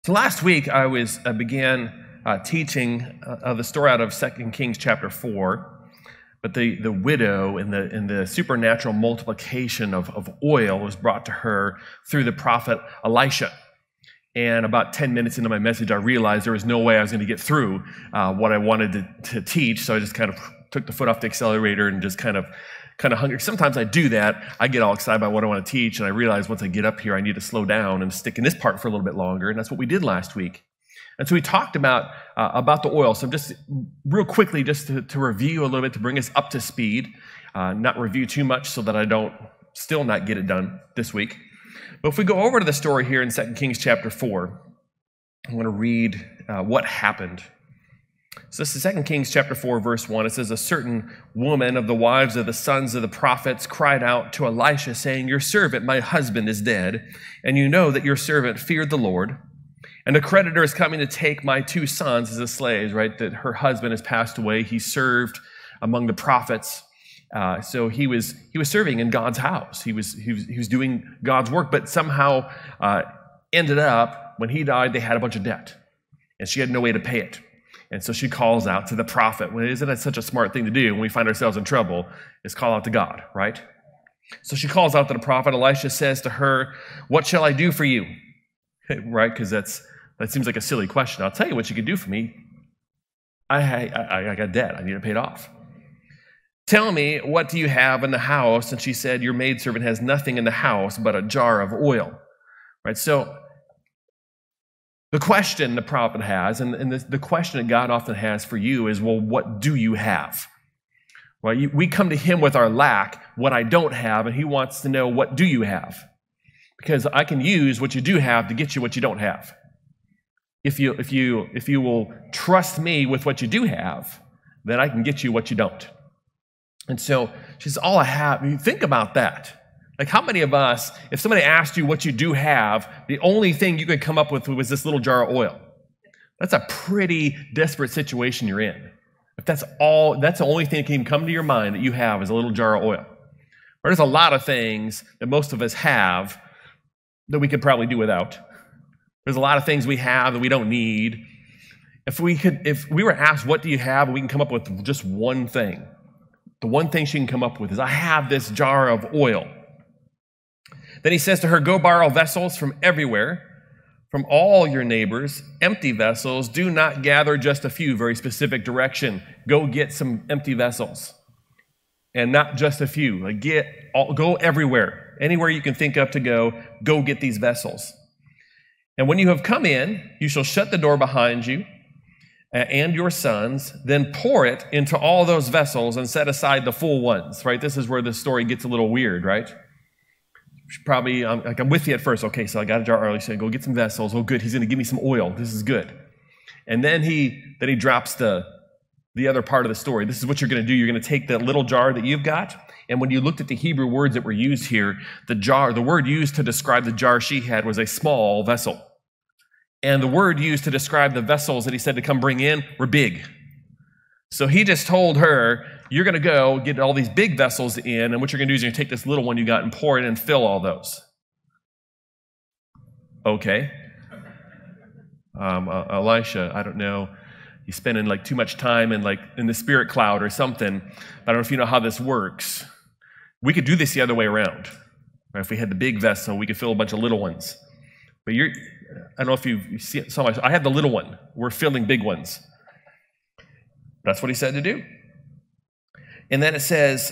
So last week I began teaching the story out of 2 Kings chapter 4, but the widow and the supernatural multiplication of oil was brought to her through the prophet Elisha. And about 10 minutes into my message, I realized there was no way I was going to get through what I wanted to teach, so I just kind of took the foot off the accelerator and just kind of hungry. Sometimes I do that. I get all excited about what I want to teach, and I realize once I get up here, I need to slow down and stick in this part for a little bit longer, and that's what we did last week. And so we talked about the oil. So just real quickly, just to review a little bit, to bring us up to speed, not review too much so that I don't still not get it done this week. But if we go over to the story here in 2 Kings chapter 4, I want to read what happened. So this is 2 Kings chapter 4, verse 1. It says, "A certain woman of the wives of the sons of the prophets cried out to Elisha, saying, 'Your servant, my husband, is dead, and you know that your servant feared the Lord. And a creditor is coming to take my 2 sons as slaves,'" right? That her husband has passed away. He served among the prophets. So he was serving in God's house. He was doing God's work, but somehow ended up, when he died, they had a bunch of debt. And she had no way to pay it. And so she calls out to the prophet. Well, isn't that such a smart thing to do when we find ourselves in trouble, is call out to God, right? So she calls out to the prophet. Elisha says to her, "What shall I do for you?" Right? Because that seems like a silly question. I'll tell you what you could do for me. I got debt. I need it paid off. "Tell me, what do you have in the house?" And she said, "Your maidservant has nothing in the house but a jar of oil." Right? So the question the prophet has, and the question that God often has for you is, well, what do you have? Well, we come to him with our lack, what I don't have, and he wants to know, what do you have? Because I can use what you do have to get you what you don't have. If you will trust me with what you do have, then I can get you what you don't. And so she says, all I have. You think about that. Like, how many of us, if somebody asked you what you do have, the only thing you could come up with was this little jar of oil? That's a pretty desperate situation you're in. If that's the only thing that can come to your mind that you have is a little jar of oil. Or there's a lot of things that most of us have that we could probably do without. There's a lot of things we have that we don't need. If we were asked, what do you have, and we can come up with just one thing, the one thing she can come up with is, I have this jar of oil. Then he says to her, "Go borrow vessels from everywhere, from all your neighbors, empty vessels. Do not gather just a few," very specific direction. Go get some empty vessels. And not just a few. Like, go everywhere. Anywhere you can think of to go get these vessels. "And when you have come in, you shall shut the door behind you and your sons, then pour it into all those vessels and set aside the full ones." Right? This is where the story gets a little weird, right? Probably, I'm with you at first. Okay, so I got a jar early. So go get some vessels. Oh, good. He's going to give me some oil. This is good. And then he drops the other part of the story. This is what you're going to do. You're going to take that little jar that you've got. And when you looked at the Hebrew words that were used here, the word used to describe the jar she had was a small vessel. And the word used to describe the vessels that he said to come bring in were big. So he just told her, you're going to go get all these big vessels in, and what you're going to do is you're going to take this little one you got and pour it in and fill all those. Okay. Elisha, I don't know. He's spending like too much time in the spirit cloud or something. I don't know if you know how this works. We could do this the other way around. Right? If we had the big vessel, we could fill a bunch of little ones. But I don't know if you saw I have the little one. We're filling big ones. That's what he said to do. And then it says,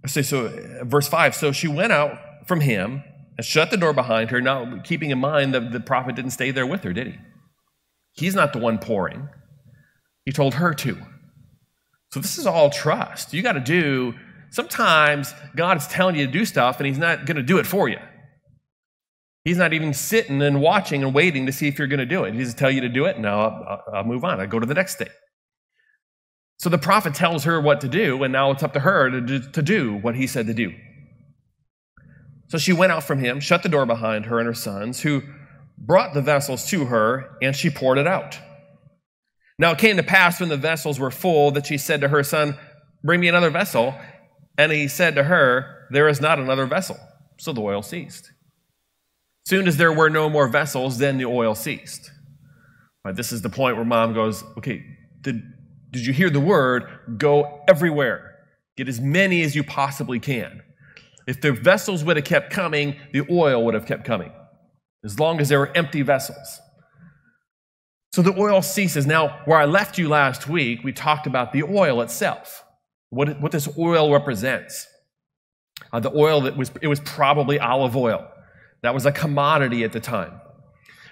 verse 5, "So she went out from him and shut the door behind her," now keeping in mind that the prophet didn't stay there with her, did he? He's not the one pouring. He told her to. So this is all trust. You got to do, sometimes God is telling you to do stuff and he's not going to do it for you. He's not even sitting and watching and waiting to see if you're going to do it. He just tell you to do it, and now I'll move on. I go to the next thing. So the prophet tells her what to do, and now it's up to her to do what he said to do. So she went out from him, shut the door behind her and her sons, who brought the vessels to her, and she poured it out. Now it came to pass when the vessels were full that she said to her son, "Bring me another vessel." And he said to her, "There is not another vessel." So the oil ceased. Soon as there were no more vessels, then the oil ceased. Right, this is the point where mom goes, okay, did you hear the word? Go everywhere. Get as many as you possibly can. If the vessels would have kept coming, the oil would have kept coming, as long as there were empty vessels. So the oil ceases. Now, where I left you last week, we talked about the oil itself, what this oil represents. The oil it was probably olive oil. That was a commodity at the time.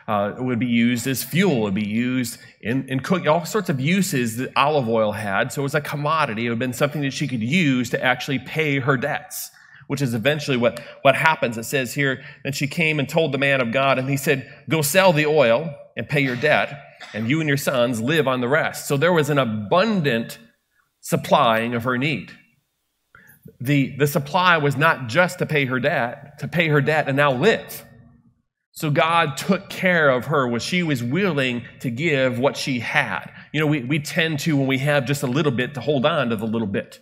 It would be used as fuel. It would be used in cooking, all sorts of uses that olive oil had. So it was a commodity. It would have been something that she could use to actually pay her debts, which is eventually what happens. It says here that she came and told the man of God, and he said, go sell the oil and pay your debt, and you and your sons live on the rest. So there was an abundant supplying of her need. The supply was not just to pay her debt and now live. So God took care of her when she was willing to give what she had. You know, we tend to, when we have just a little bit, to hold on to the little bit.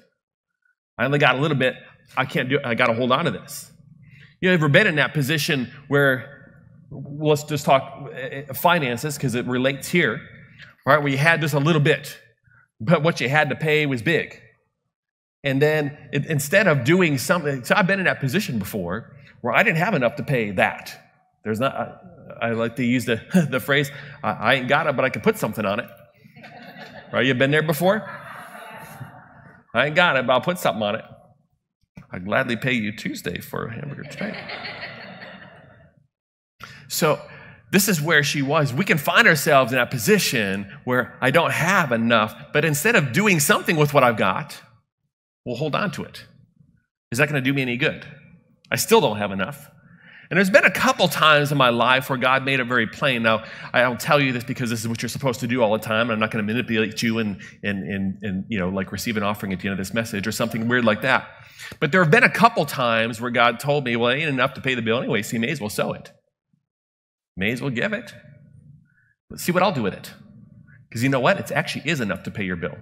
I only got a little bit. I can't do it. I got to hold on to this. You ever been in that position where, let's just talk finances because it relates here, right? Where you had just a little bit, but what you had to pay was big. And then instead of doing something, so I've been in that position before where I didn't have enough to pay that. There's not, I like to use the phrase, I ain't got it, but I can put something on it. Right? You been there before? I ain't got it, but I'll put something on it. I'd gladly pay you Tuesday for a hamburger today. So this is where she was. We can find ourselves in that position where I don't have enough, but instead of doing something with what I've got, we'll hold on to it. Is that going to do me any good? I still don't have enough. And there's been a couple times in my life where God made it very plain. Now, I don't tell you this because this is what you're supposed to do all the time. I'm not going to manipulate you and you know, like receive an offering at the end of this message or something weird like that. But there have been a couple times where God told me, well, it ain't enough to pay the bill anyway, so you may as well sow it. May as well give it. Let's see what I'll do with it. Because you know what? It actually is enough to pay your bill.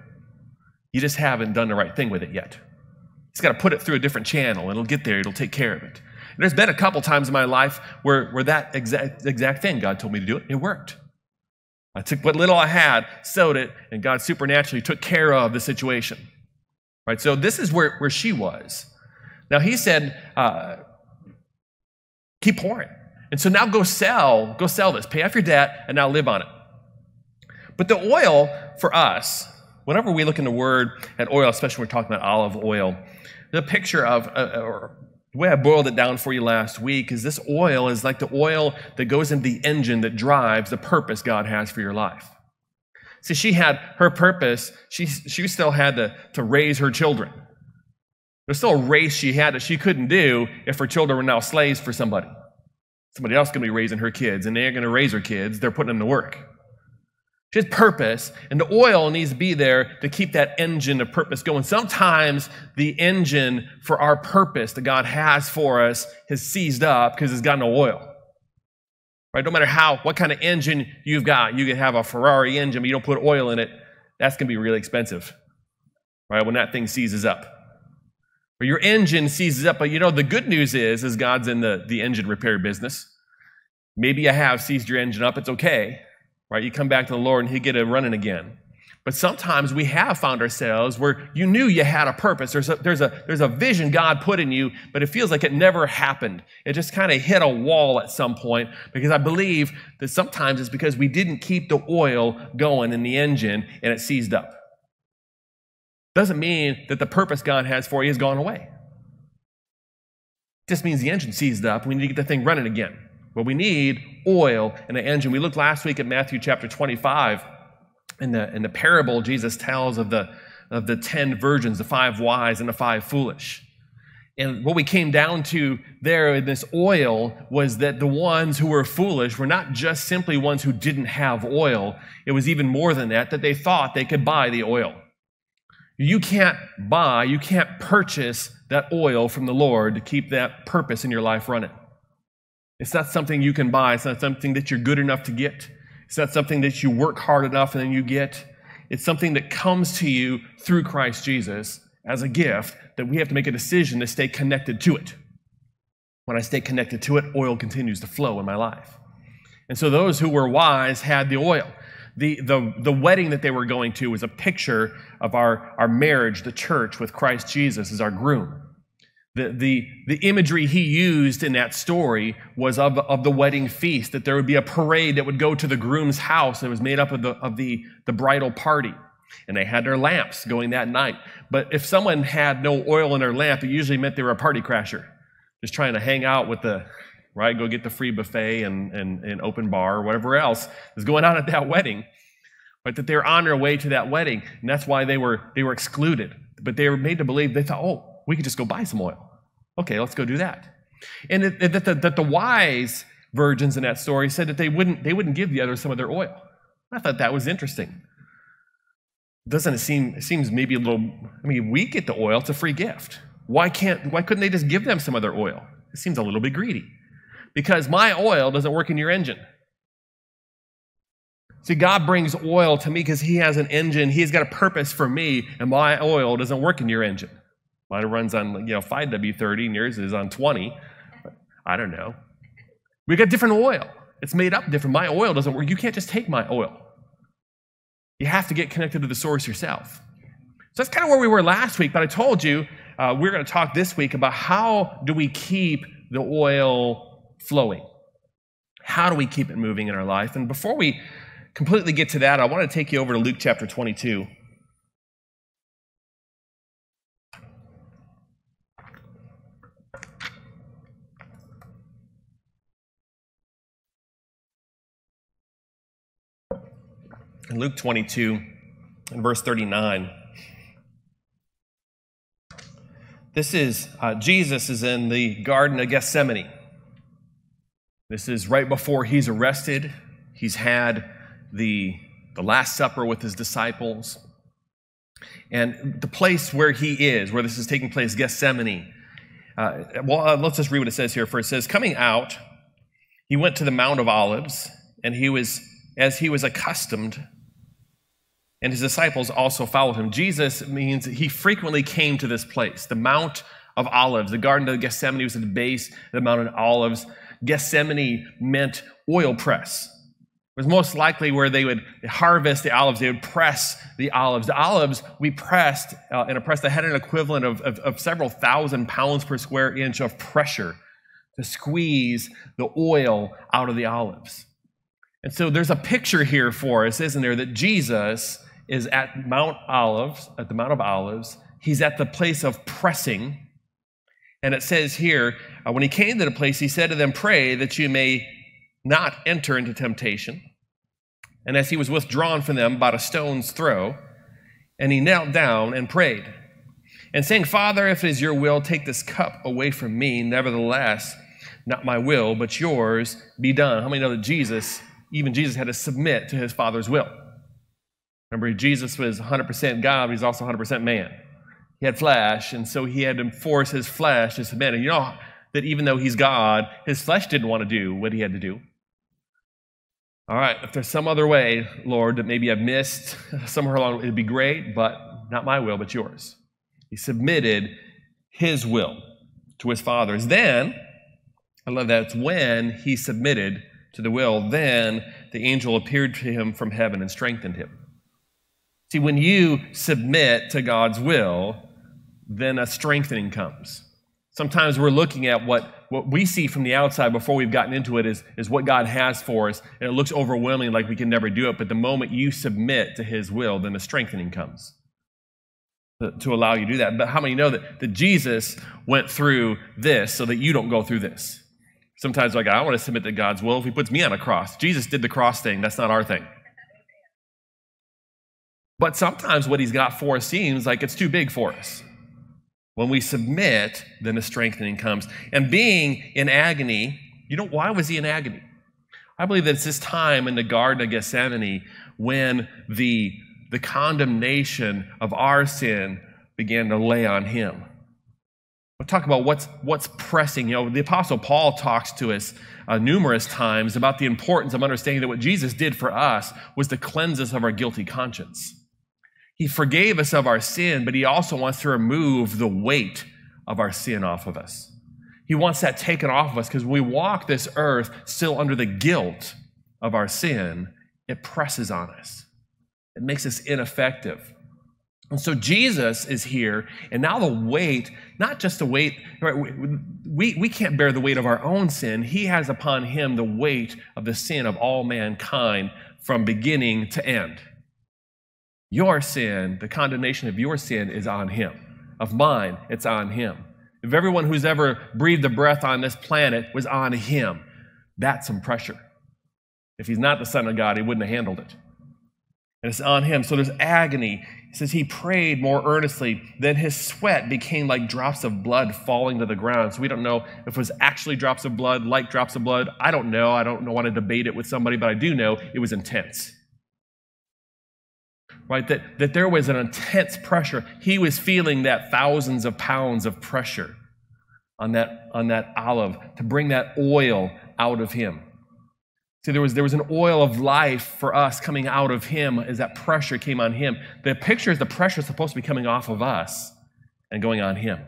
You just haven't done the right thing with it yet. You just got to put it through a different channel, and it'll get there. It'll take care of it. And there's been a couple times in my life where that exact thing God told me to do it. It worked. I took what little I had, sowed it, and God supernaturally took care of the situation. Right? So this is where she was. Now he said, keep pouring. And so now go sell this, pay off your debt, and now live on it. But the oil for us, whenever we look in the word at oil, especially when we're talking about olive oil, the picture of, or the way I boiled it down for you last week is this oil is like the oil that goes in the engine that drives the purpose God has for your life. See, she had her purpose. She still had to raise her children. There's still a race she had that she couldn't do if her children were now slaves for somebody. Somebody else is going to be raising her kids, and they're going to raise her kids. They're putting them to work. She has purpose, and the oil needs to be there to keep that engine of purpose going. Sometimes the engine for our purpose that God has for us has seized up because it's got no oil. Right? No matter what kind of engine you've got, you can have a Ferrari engine, but you don't put oil in it, that's going to be really expensive. Right? When that thing seizes up. Or your engine seizes up, but you know, the good news is God's in the engine repair business. Maybe you have seized your engine up, it's okay. Right? You come back to the Lord and He'll get it running again. But sometimes we have found ourselves where you knew you had a purpose. There's a vision God put in you, but it feels like it never happened. It just kind of hit a wall at some point, because I believe that sometimes it's because we didn't keep the oil going in the engine and it seized up. Doesn't mean that the purpose God has for you has gone away. It just means the engine seized up. We need to get the thing running again. Well, we need oil in the engine. We looked last week at Matthew chapter 25. In the parable Jesus tells of the 10 virgins, the 5 wise and the 5 foolish. And what we came down to there in this oil was that the ones who were foolish were not just simply ones who didn't have oil. It was even more than that they thought they could buy the oil. You can't purchase that oil from the Lord to keep that purpose in your life running. It's not something you can buy. It's not something that you're good enough to get. It's not something that you work hard enough and then you get. It's something that comes to you through Christ Jesus as a gift that we have to make a decision to stay connected to it. When I stay connected to it, oil continues to flow in my life. And so those who were wise had the oil. The wedding that they were going to was a picture of our marriage, the church, with Christ Jesus as our groom. The imagery he used in that story was of the wedding feast, that there would be a parade that would go to the groom's house that was made up of the bridal party. And they had their lamps going that night. But if someone had no oil in their lamp, it usually meant they were a party crasher, just trying to hang out with go get the free buffet and open bar or whatever else is going on at that wedding. But that they were on their way to that wedding, and that's why they were excluded. But they were made to believe, they thought, oh, we could just go buy some oil. Okay, let's go do that. And that the wise virgins in that story said that they wouldn't give the others some of their oil. I thought that was interesting. Doesn't it seem? It seems maybe a little. I mean, we get the oil; it's a free gift. Why couldn't they just give them some of their oil? It seems a little bit greedy, because my oil doesn't work in your engine. See, God brings oil to me because He has an engine. He's got a purpose for me, and my oil doesn't work in your engine. Mine runs on 5W30, and yours is on 20. I don't know. We got different oil. It's made up different. My oil doesn't work. You can't just take my oil. You have to get connected to the source yourself. So that's kind of where we were last week, but I told you we're going to talk this week about how do we keep the oil flowing? How do we keep it moving in our life? And before we completely get to that, I want to take you over to Luke chapter 22. In Luke 22, in verse 39, this is, Jesus is in the Garden of Gethsemane. This is right before he's arrested. He's had the Last Supper with his disciples. And the place where he is, where this is taking place, Gethsemane. Let's just read what it says here first. It says, coming out, he went to the Mount of Olives, and as he was accustomed, and his disciples also followed him. Jesus means he frequently came to this place, the Mount of Olives. The Garden of Gethsemane was at the base of the Mount of Olives. Gethsemane meant oil press. It was most likely where they would harvest the olives. They would press the olives. The olives we pressed in a press that had an equivalent of several thousand pounds per square inch of pressure to squeeze the oil out of the olives. And so there's a picture here for us, isn't there, that Jesus is at the Mount of Olives. He's at the place of pressing. And it says here, when he came to the place, he said to them, pray that you may not enter into temptation. And as he was withdrawn from them about a stone's throw, and he knelt down and prayed, and saying, Father, if it is your will, take this cup away from me. Nevertheless, not my will, but yours be done. How many know that even Jesus had to submit to his Father's will? Remember, Jesus was 100% God, but he's also 100% man. He had flesh, and so he had to force his flesh to submit. And you know that even though he's God, his flesh didn't want to do what he had to do. All right, if there's some other way, Lord, that maybe I've missed somewhere along, it'd be great, but not my will, but yours. He submitted his will to his Father's. Then, I love that, it's when he submitted to the will, then the angel appeared to him from heaven and strengthened him. See, when you submit to God's will, then a strengthening comes. Sometimes we're looking at what we see from the outside before we've gotten into it is what God has for us, and it looks overwhelming like we can never do it, but the moment you submit to his will, then the strengthening comes to allow you to do that. But how many know that Jesus went through this so that you don't go through this? Sometimes like, I want to submit to God's will if he puts me on a cross. Jesus did the cross thing. That's not our thing. But sometimes what he's got for us seems like it's too big for us. When we submit, then the strengthening comes. And being in agony, why was he in agony? I believe that it's this time in the Garden of Gethsemane when the condemnation of our sin began to lay on him. We'll talk about what's pressing. The Apostle Paul talks to us numerous times about the importance of understanding that what Jesus did for us was to cleanse us of our guilty conscience. He forgave us of our sin, but he also wants to remove the weight of our sin off of us. He wants that taken off of us because when we walk this earth still under the guilt of our sin, it presses on us. It makes us ineffective. And so Jesus is here, and now the weight, not just the weight, right, we can't bear the weight of our own sin. He has upon him the weight of the sin of all mankind from beginning to end. Your sin, the condemnation of your sin is on him. Of mine, it's on him. If everyone who's ever breathed a breath on this planet was on him, that's some pressure. If he's not the Son of God, he wouldn't have handled it. And it's on him. So there's agony. It says he prayed more earnestly. Then his sweat became like drops of blood falling to the ground. So we don't know if it was actually drops of blood, like drops of blood. I don't know. I don't want to debate it with somebody, but I do know it was intense. Right? That there was an intense pressure. He was feeling that thousands of pounds of pressure on that olive to bring that oil out of him. See, there was an oil of life for us coming out of him as that pressure came on him. The picture is the pressure is supposed to be coming off of us and going on him.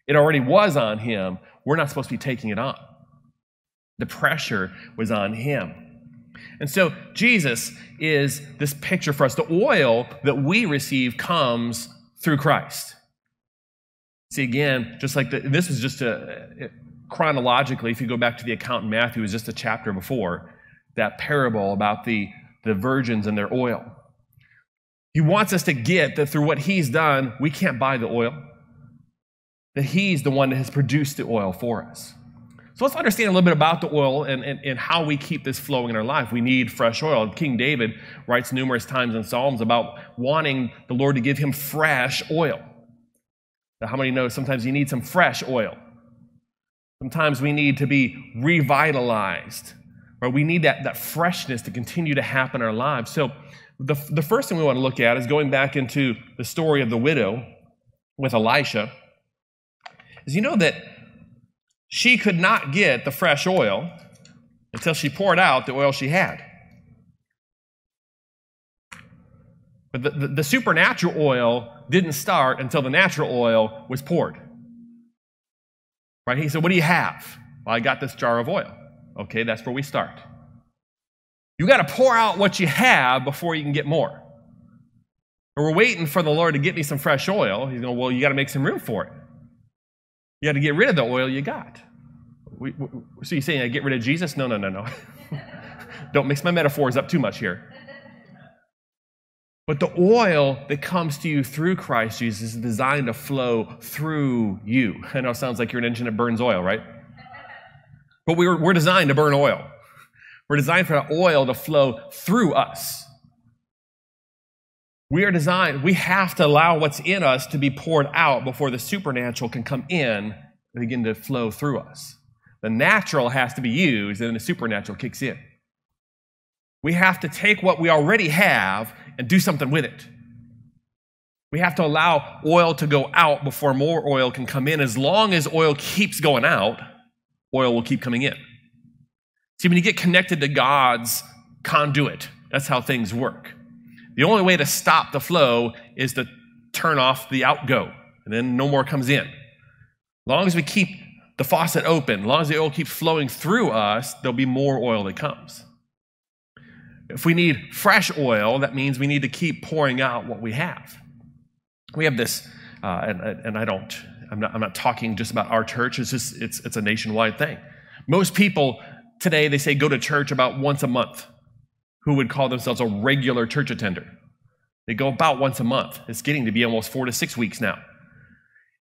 It already was on him. We're not supposed to be taking it on. The pressure was on him. And so Jesus is this picture for us. The oil that we receive comes through Christ. See, again, just like this is just chronologically, if you go back to the account in Matthew, it was just a chapter before, that parable about the virgins and their oil. He wants us to get that through what he's done, we can't buy the oil, that he's the one that has produced the oil for us. So let's understand a little bit about the oil and how we keep this flowing in our life. We need fresh oil. King David writes numerous times in Psalms about wanting the Lord to give him fresh oil. Now, how many know sometimes you need some fresh oil? Sometimes we need to be revitalized. Right? We need that freshness to continue to happen in our lives. So the first thing we want to look at is going back into the story of the widow with Elisha. Is you know that she could not get the fresh oil until she poured out the oil she had. But the supernatural oil didn't start until the natural oil was poured. Right? He said, what do you have? Well, I got this jar of oil. Okay, that's where we start. You got to pour out what you have before you can get more. And we're waiting for the Lord to get me some fresh oil. He's going, well, you got to make some room for it. You got to get rid of the oil you got. So you're saying I get rid of Jesus? No. Don't mix my metaphors up too much here. But the oil that comes to you through Christ Jesus is designed to flow through you. I know it sounds like you're an engine that burns oil, right? But we're designed to burn oil. We're designed for that oil to flow through us. We are designed, we have to allow what's in us to be poured out before the supernatural can come in and begin to flow through us. The natural has to be used, and then the supernatural kicks in. We have to take what we already have and do something with it. We have to allow oil to go out before more oil can come in. As long as oil keeps going out, oil will keep coming in. See, when you get connected to God's conduit, that's how things work. The only way to stop the flow is to turn off the outgo, and then no more comes in. As long as we keep the faucet open, as long as the oil keeps flowing through us, there'll be more oil that comes. If we need fresh oil, that means we need to keep pouring out what we have. We have this, and I'm not talking just about our church. It's a nationwide thing. Most people today, they say go to church about once a month. Who would call themselves a regular church attender? They go about once a month. It's getting to be almost 4 to 6 weeks now.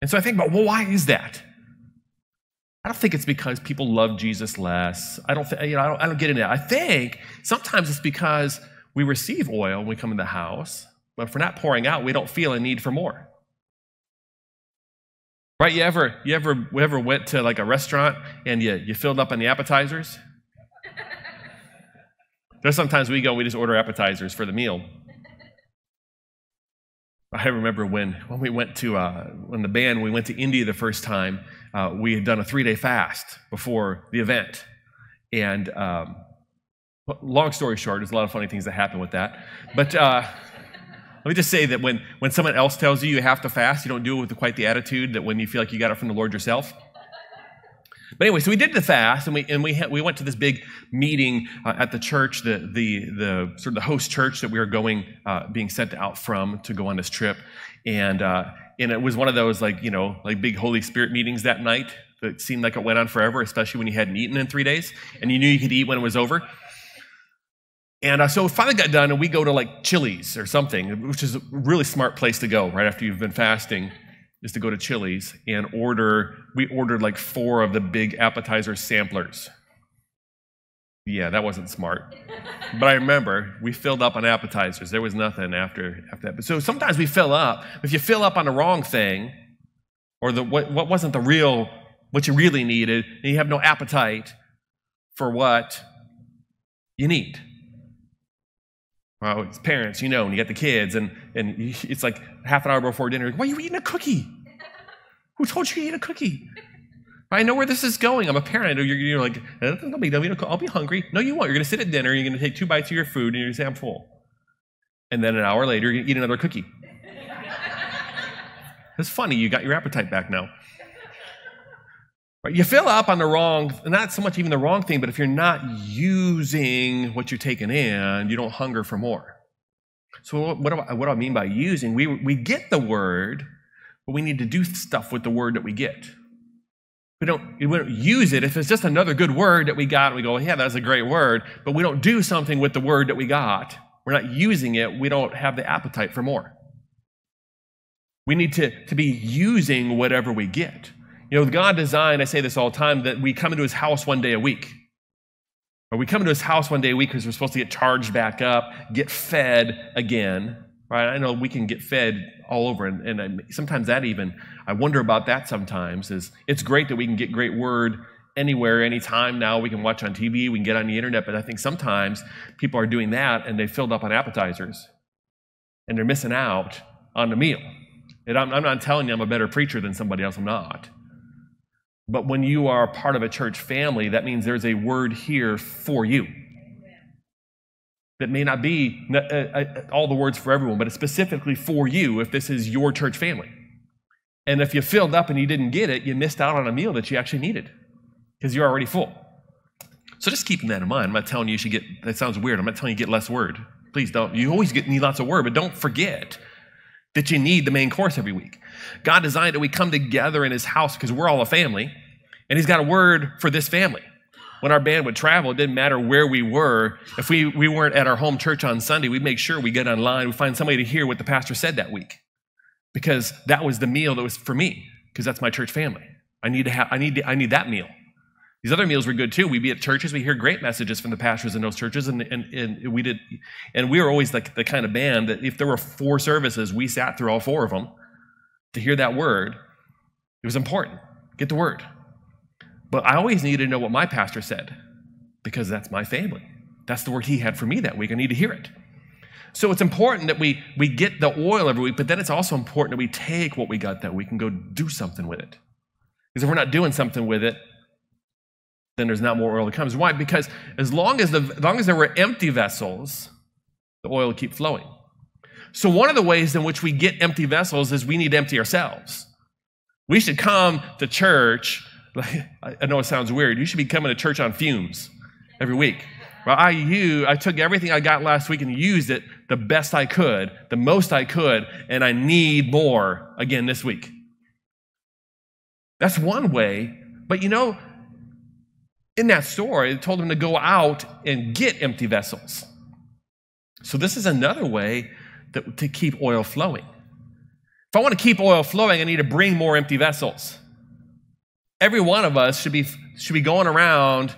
And so I think about, well, why is that? I don't think it's because people love Jesus less. I don't get into that. I think sometimes it's because we receive oil when we come in the house, but if we're not pouring out, we don't feel a need for more. Right? You ever went to like a restaurant and you filled up on the appetizers? There's sometimes we just order appetizers for the meal. I remember when we went to, when the band, we went to India the first time, we had done a 3-day fast before the event. And long story short, there's a lot of funny things that happen with that. But let me just say that when someone else tells you you have to fast, you don't do it with quite the attitude that when you feel like you got it from the Lord yourself. But anyway, so we did the fast, and we went to this big meeting at the church, the sort of the host church that we were going being sent out from to go on this trip, and it was one of those like big Holy Spirit meetings that night that seemed like it went on forever, especially when you hadn't eaten in 3 days, and you knew you could eat when it was over. And so we finally got done, and we go to like Chili's or something, which is a really smart place to go right after you've been fasting, is to go to Chili's and we ordered like 4 of the big appetizer samplers. Yeah, that wasn't smart. But I remember we filled up on appetizers. There was nothing after that. But so sometimes we fill up. If you fill up on the wrong thing, or what wasn't what you really needed, and you have no appetite for what you need. Well, it's parents, and you got the kids, and it's like half an hour before dinner. Why are you eating a cookie? Who told you to eat a cookie? I know where this is going. I'm a parent. I know you're like, I'll be hungry. No, you won't. You're going to sit at dinner. You're going to take 2 bites of your food, and you're going to say, I'm full. And then an hour later, you're going to eat another cookie. It's funny. You got your appetite back now. Right? You fill up on the wrong, not so much even the wrong thing, but if you're not using what you're taking in, you don't hunger for more. So what do I mean by using? We get the word, but we need to do stuff with the word that we get. We don't use it if it's just another good word that we got, and we go, yeah, that's a great word, but we don't do something with the word that we got. We're not using it. We don't have the appetite for more. We need to be using whatever we get. God designed, I say this all the time, that we come into his house one day a week. Or we come into his house one day a week because we're supposed to get charged back up, get fed again. Right? I know we can get fed all over, and sometimes that even, I wonder about that sometimes. It's great that we can get great word anywhere, anytime now. We can watch on TV, we can get on the internet, but I think sometimes people are doing that, and they filled up on appetizers, and they're missing out on the meal. And I'm not telling you I'm a better preacher than somebody else. I'm not. But when you are part of a church family, that means there's a word here for you. That may not be all the words for everyone, but it's specifically for you if this is your church family. And if you filled up and you didn't get it, you missed out on a meal that you actually needed because you're already full. So just keeping that in mind. I'm not telling you you should get, that sounds weird, I'm not telling you get less word. Please don't. You always need lots of word, but don't forget that you need the main course every week. God designed that we come together in his house because we're all a family, and he's got a word for this family. When our band would travel, it didn't matter where we were. If we weren't at our home church on Sunday, we'd make sure we get online, we find somebody to hear what the pastor said that week, because that was the meal that was for me, because that's my church family. I need that meal. These other meals were good too. We'd be at churches, we hear great messages from the pastors in those churches, and we were always like the kind of band that if there were 4 services, we sat through all 4 of them to hear that word. It was important. Get the word. But I always needed to know what my pastor said, because that's my family. That's the word he had for me that week. I need to hear it. So it's important that we get the oil every week, but then it's also important that we take what we got that week and go do something with it. Because if we're not doing something with it, then there's not more oil that comes. Why? Because as long as there were empty vessels, the oil would keep flowing. So one of the ways in which we get empty vessels is we need to empty ourselves. We should come to church. I know it sounds weird. You should be coming to church on fumes every week. Well, I took everything I got last week and used it the best I could, the most I could, and I need more again this week. That's one way. But in that story, it told them to go out and get empty vessels. So this is another way to keep oil flowing. If I want to keep oil flowing, I need to bring more empty vessels. Every one of us should be going around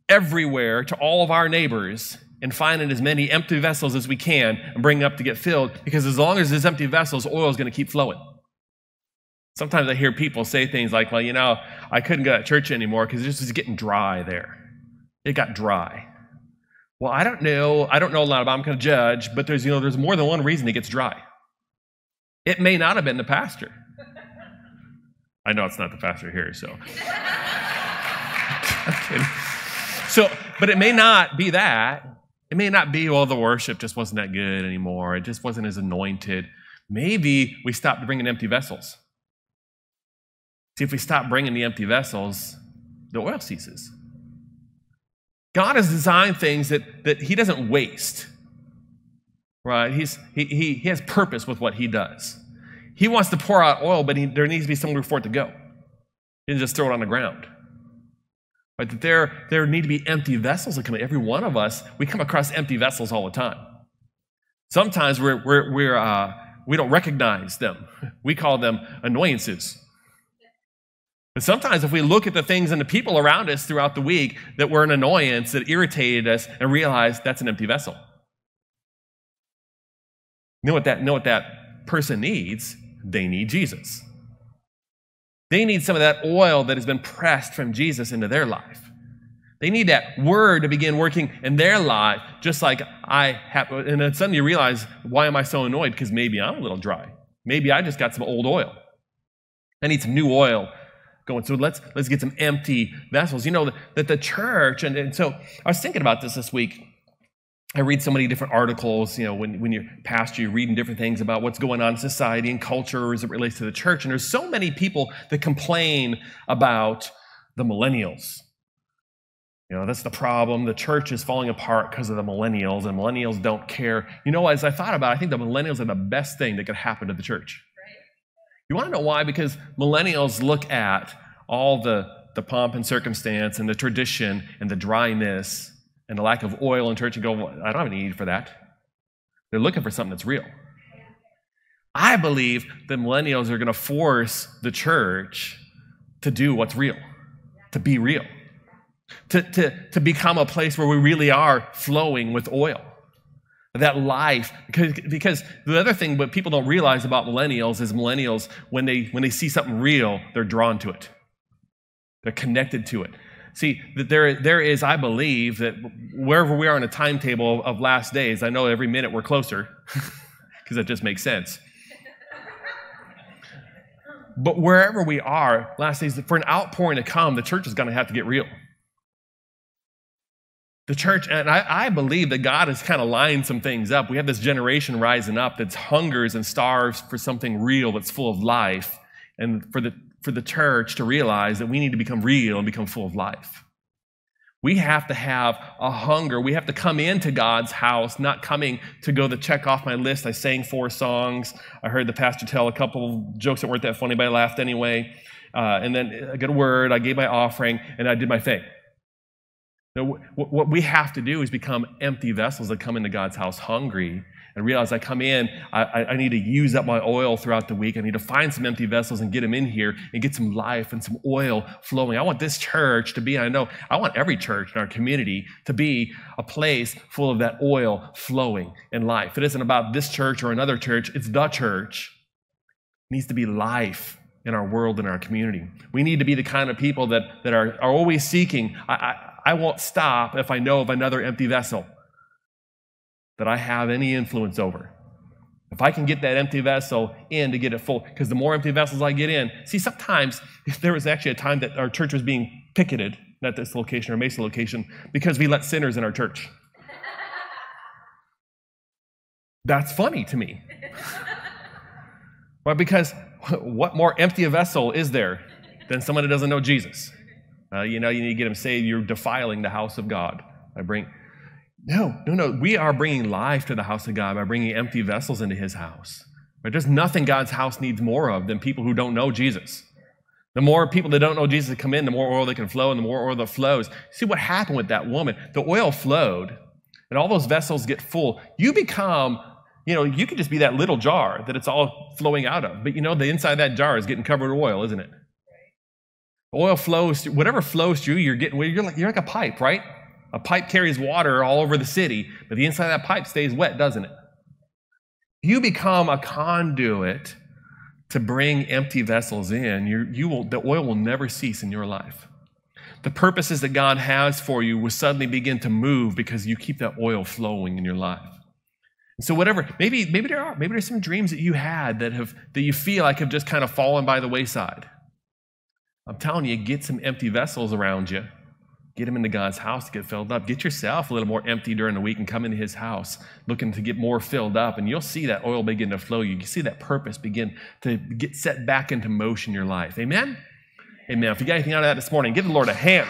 everywhere to all of our neighbors and finding as many empty vessels as we can and bringing up to get filled, because as long as there's empty vessels, oil is going to keep flowing. Sometimes I hear people say things like, well, I couldn't go to church anymore because it just was getting dry there. It got dry. Well, I don't know a lot about it. I'm going to judge, but there's more than one reason it gets dry. It may not have been the pastor. I know it's not the pastor here, so. I'm kidding. But it may not be that. It may not be, the worship just wasn't that good anymore. It just wasn't as anointed. Maybe we stopped bringing empty vessels. See, if we stop bringing the empty vessels, the oil ceases. God has designed things that he doesn't waste, right? He has purpose with what he does. He wants to pour out oil, but there needs to be somewhere for it to go. He didn't just throw it on the ground. Right? That there need to be empty vessels that come in. Every one of us, we come across empty vessels all the time. Sometimes we don't recognize them. We call them annoyances. But sometimes if we look at the things and the people around us throughout the week that were an annoyance, that irritated us, and realize that's an empty vessel. Know what that person needs? They need Jesus. They need some of that oil that has been pressed from Jesus into their life. They need that word to begin working in their life, just like I have. And then suddenly you realize, why am I so annoyed? Because maybe I'm a little dry. Maybe I just got some old oil. I need some new oil going. So let's get some empty vessels. You know, that the church, and so I was thinking about this week. I read so many different articles, you know, when you're pastor, you're reading different things about what's going on in society and culture as it relates to the church. And there's so many people that complain about the millennials. You know, that's the problem. The church is falling apart because of the millennials, and millennials don't care. You know, as I thought about it, I think the millennials are the best thing that could happen to the church. You want to know why? Because millennials look at all the pomp and circumstance and the tradition and the dryness and the lack of oil in church and go, well, I don't have any need for that. They're looking for something that's real. I believe the millennials are going to force the church to do what's real, to be real, to become a place where we really are flowing with oil. That life, because the other thing what people don't realize about millennials is millennials, when they see something real, they're drawn to it. They're connected to it. See, that there is, I believe, that wherever we are in a timetable of last days, I know every minute we're closer, because that just makes sense. But wherever we are, last days, for an outpouring to come, the church is going to have to get real. The church, and I believe that God has kind of lined some things up. We have this generation rising up that hungers and starves for something real that's full of life, and for the church to realize that we need to become real and become full of life. We have to have a hunger. We have to come into God's house, not coming to go to check off my list. I sang 4 songs. I heard the pastor tell a couple of jokes that weren't that funny, but I laughed anyway. And then I got a word, I gave my offering, and I did my thing. Now, what we have to do is become empty vessels that come into God's house hungry and realize I come in, I need to use up my oil throughout the week. I need to find some empty vessels and get them in here and get some life and some oil flowing. I want this church to be, I want every church in our community to be a place full of that oil flowing in life. It isn't about this church or another church. It's the church. It needs to be life in our world and our community. We need to be the kind of people that are always seeking. I won't stop if I know of another empty vessel that I have any influence over. If I can get that empty vessel in to get it full, because the more empty vessels I get in, see, sometimes there was actually a time that our church was being picketed, not this location or Mesa location, because we let sinners in our church. That's funny to me. Well, because what more empty a vessel is there than someone that doesn't know Jesus? You need to get them saved. You're defiling the house of God. No. We are bringing life to the house of God by bringing empty vessels into his house. But there's nothing God's house needs more of than people who don't know Jesus. The more people that don't know Jesus come in, the more oil that can flow, and the more oil that flows. See what happened with that woman? The oil flowed, and all those vessels get full. You become, you could just be that little jar that it's all flowing out of. But the inside of that jar is getting covered with oil, isn't it? Oil flows, whatever flows through, you're like a pipe, right? A pipe carries water all over the city, but the inside of that pipe stays wet, doesn't it? You become a conduit to bring empty vessels in. The oil will never cease in your life. The purposes that God has for you will suddenly begin to move because you keep that oil flowing in your life. And so whatever, maybe there's some dreams that you had that you feel like have just kind of fallen by the wayside. I'm telling you, get some empty vessels around you. Get them into God's house to get filled up. Get yourself a little more empty during the week and come into his house looking to get more filled up. And you'll see that oil begin to flow. You see that purpose begin to get set back into motion in your life. Amen? Amen. If you got anything out of that this morning, give the Lord a hand.